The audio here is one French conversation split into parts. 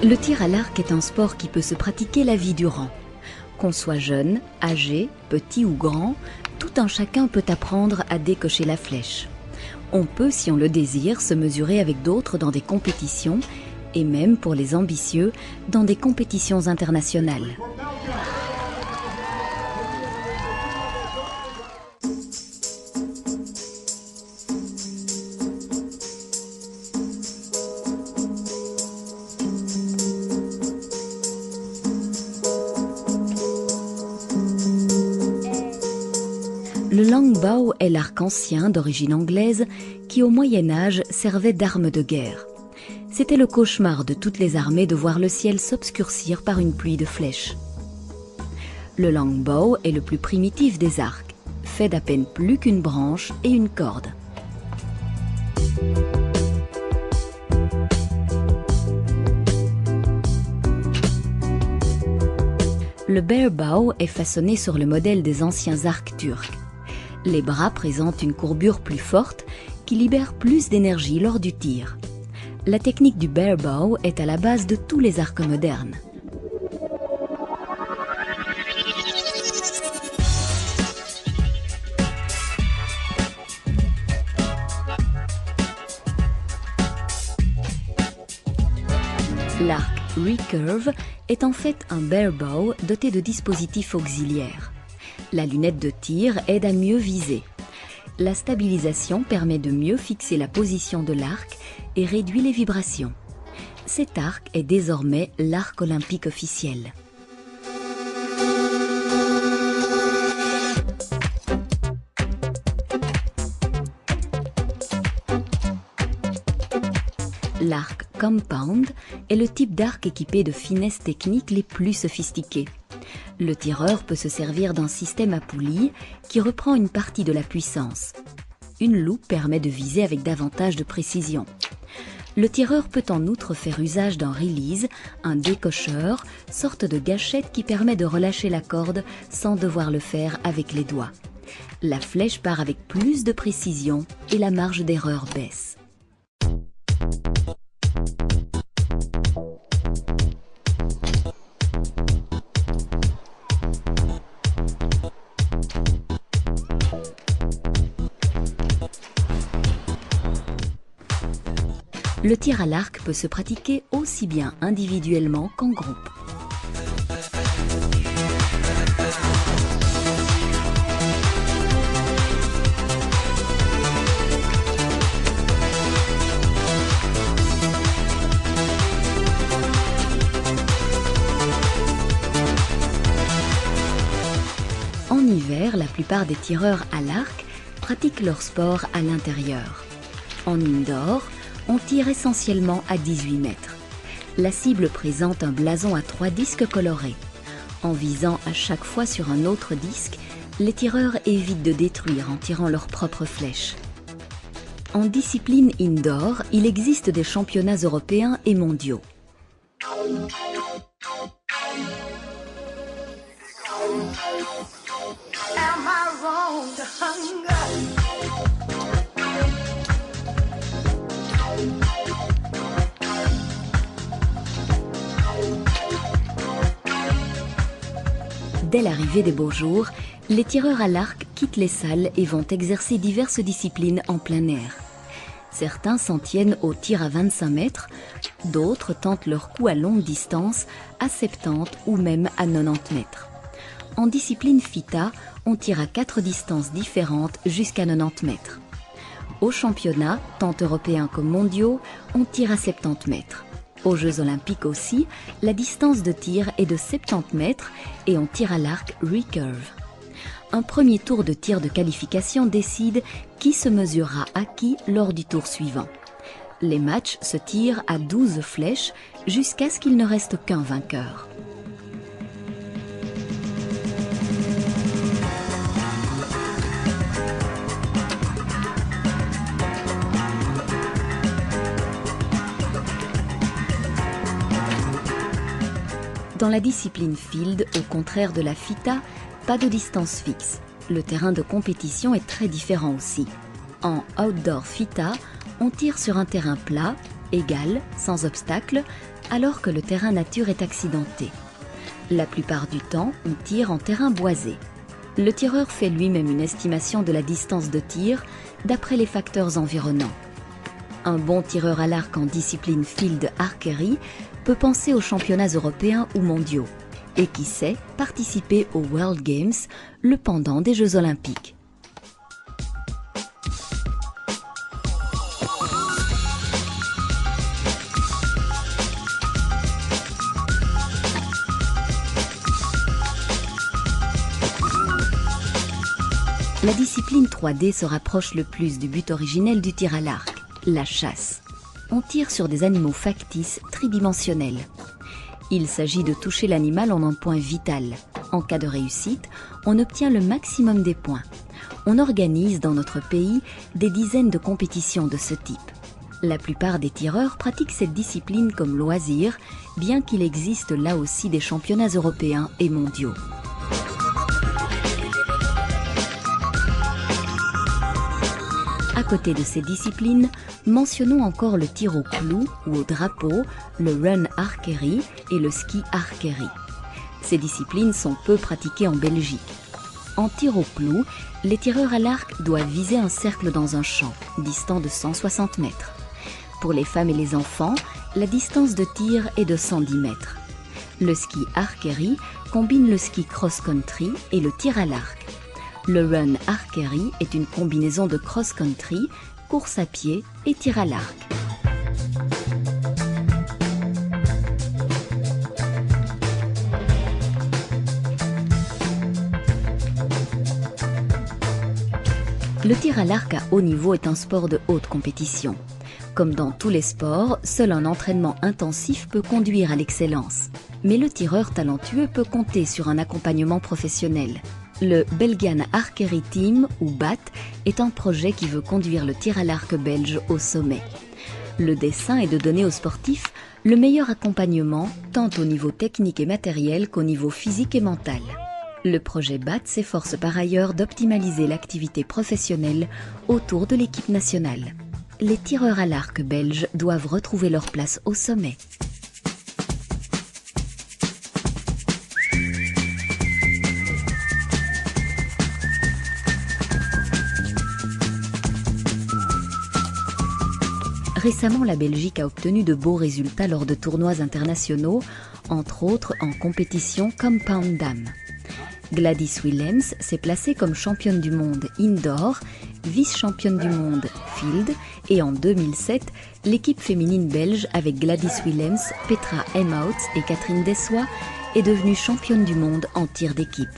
Le tir à l'arc est un sport qui peut se pratiquer la vie durant. Qu'on soit jeune, âgé, petit ou grand, tout un chacun peut apprendre à décocher la flèche. On peut, si on le désire, se mesurer avec d'autres dans des compétitions et même, pour les ambitieux, dans des compétitions internationales. Le longbow est l'arc ancien d'origine anglaise qui au Moyen-Âge servait d'arme de guerre. C'était le cauchemar de toutes les armées de voir le ciel s'obscurcir par une pluie de flèches. Le longbow est le plus primitif des arcs, fait d'à peine plus qu'une branche et une corde. Le barebow est façonné sur le modèle des anciens arcs turcs. Les bras présentent une courbure plus forte qui libère plus d'énergie lors du tir. La technique du barebow est à la base de tous les arcs modernes. L'arc recurve est en fait un barebow doté de dispositifs auxiliaires. La lunette de tir aide à mieux viser. La stabilisation permet de mieux fixer la position de l'arc et réduit les vibrations. Cet arc est désormais l'arc olympique officiel. L'arc compound est le type d'arc équipé de finesses techniques les plus sophistiquées. Le tireur peut se servir d'un système à poulies qui reprend une partie de la puissance. Une loupe permet de viser avec davantage de précision. Le tireur peut en outre faire usage d'un release, un décocheur, sorte de gâchette qui permet de relâcher la corde sans devoir le faire avec les doigts. La flèche part avec plus de précision et la marge d'erreur baisse. Le tir à l'arc peut se pratiquer aussi bien individuellement qu'en groupe. En hiver, la plupart des tireurs à l'arc pratiquent leur sport à l'intérieur. En indoor, on tire essentiellement à 18 mètres. La cible présente un blason à 3 disques colorés. En visant à chaque fois sur un autre disque, les tireurs évitent de détruire en tirant leurs propres flèches. En discipline indoor, il existe des championnats européens et mondiaux. Dès l'arrivée des beaux jours, les tireurs à l'arc quittent les salles et vont exercer diverses disciplines en plein air. Certains s'en tiennent au tir à 25 mètres, d'autres tentent leur coup à longue distance à 70 ou même à 90 mètres. En discipline FITA, on tire à 4 distances différentes jusqu'à 90 mètres. Aux championnats, tant européens que mondiaux, on tire à 70 mètres. Aux Jeux Olympiques aussi, la distance de tir est de 70 mètres et on tire à l'arc recurve. Un premier tour de tir de qualification décide qui se mesurera à qui lors du tour suivant. Les matchs se tirent à 12 flèches jusqu'à ce qu'il ne reste qu'un vainqueur. Dans la discipline field, au contraire de la FITA, pas de distance fixe. Le terrain de compétition est très différent aussi. En outdoor FITA, on tire sur un terrain plat, égale, sans obstacle, alors que le terrain nature est accidenté. La plupart du temps, on tire en terrain boisé. Le tireur fait lui-même une estimation de la distance de tir d'après les facteurs environnants. Un bon tireur à l'arc en discipline field archery peut penser aux championnats européens ou mondiaux et qui sait participer aux World Games, le pendant des Jeux Olympiques. La discipline 3D se rapproche le plus du but originel du tir à l'arc, la chasse. On tire sur des animaux factices tridimensionnels. Il s'agit de toucher l'animal en un point vital. En cas de réussite, on obtient le maximum des points. On organise dans notre pays des dizaines de compétitions de ce type. La plupart des tireurs pratiquent cette discipline comme loisir, bien qu'il existe là aussi des championnats européens et mondiaux. À côté de ces disciplines, mentionnons encore le tir au clou ou au drapeau, le run archery et le ski archery. Ces disciplines sont peu pratiquées en Belgique. En tir au clou, les tireurs à l'arc doivent viser un cercle dans un champ, distant de 160 mètres. Pour les femmes et les enfants, la distance de tir est de 110 mètres. Le ski archery combine le ski cross-country et le tir à l'arc. Le run archery est une combinaison de cross-country, course à pied et tir à l'arc. Le tir à l'arc à haut niveau est un sport de haute compétition. Comme dans tous les sports, seul un entraînement intensif peut conduire à l'excellence. Mais le tireur talentueux peut compter sur un accompagnement professionnel. Le Belgian Archery Team, ou BAT, est un projet qui veut conduire le tir à l'arc belge au sommet. Le dessein est de donner aux sportifs le meilleur accompagnement, tant au niveau technique et matériel qu'au niveau physique et mental. Le projet BAT s'efforce par ailleurs d'optimaliser l'activité professionnelle autour de l'équipe nationale. Les tireurs à l'arc belges doivent retrouver leur place au sommet. Récemment, la Belgique a obtenu de beaux résultats lors de tournois internationaux, entre autres en compétition Compound Dam. Gladys Willems s'est placée comme championne du monde indoor, vice-championne du monde field et en 2007, l'équipe féminine belge avec Gladys Willems, Petra Emhout et Catherine Dessois est devenue championne du monde en tir d'équipe.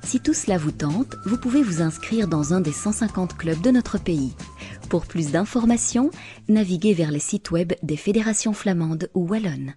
Si tout cela vous tente, vous pouvez vous inscrire dans un des 150 clubs de notre pays. Pour plus d'informations, naviguez vers les sites web des fédérations flamandes ou wallonnes.